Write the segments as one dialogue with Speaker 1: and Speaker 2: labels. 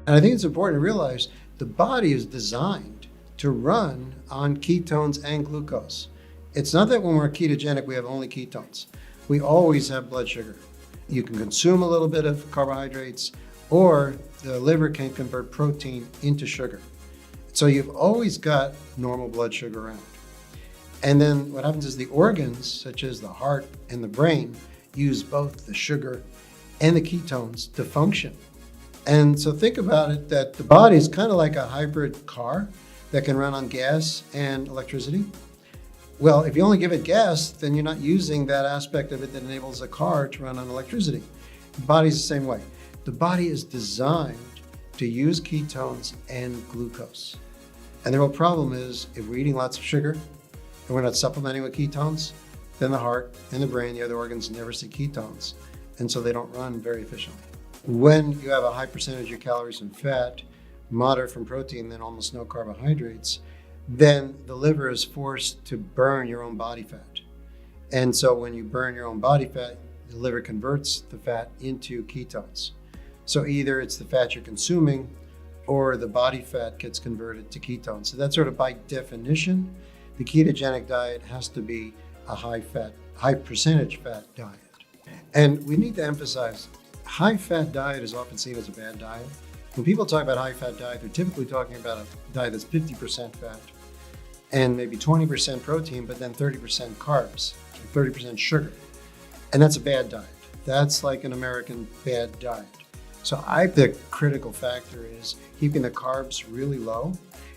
Speaker 1: And I think it's important to realize the body is designed to run on ketones and glucose. It's not that when we're ketogenic, we have only ketones. We always have blood sugar. You can consume a little bit of carbohydrates, or the liver can convert protein into sugar. So you've always got normal blood sugar around. And then what happens is the organs, such as the heart and the brain, use both the sugar and the ketones to function. And so think about it that the body is kind of like a hybrid car that can run on gas and electricity. Well, if you only give it gas, then you're not using that aspect of it that enables a car to run on electricity. The body's the same way. The body is designed to use ketones and glucose. And the real problem is if we're eating lots of sugar and we're not supplementing with ketones, then the heart and the brain, the other organs, never see ketones. And so they don't run very efficiently. When you have a high percentage of calories from fat, moderate from protein, then almost no carbohydrates, then the liver is forced to burn your own body fat. And so when you burn your own body fat, the liver converts the fat into ketones. So either it's the fat you're consuming or the body fat gets converted to ketones. So that's sort of by definition, the ketogenic diet has to be a high percentage fat diet. And we need to emphasize, high fat diet is often seen as a bad diet. When people talk about high fat diet, they're typically talking about a diet that's 50% fat and maybe 20% protein, but then 30% carbs, 30% sugar. And that's a bad diet. That's like an American bad diet. So the critical factor is keeping the carbs really low.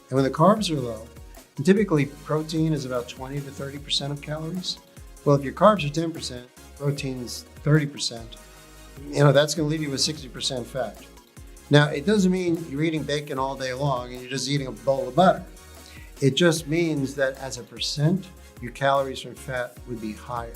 Speaker 1: And when the carbs are low, and typically protein is about 20 to 30% of calories. Well, if your carbs are 10%, protein's 30%, that's going to leave you with 60% fat. Now, it doesn't mean you're eating bacon all day long and you're just eating a bowl of butter. It just means that as a percent, your calories from fat would be higher.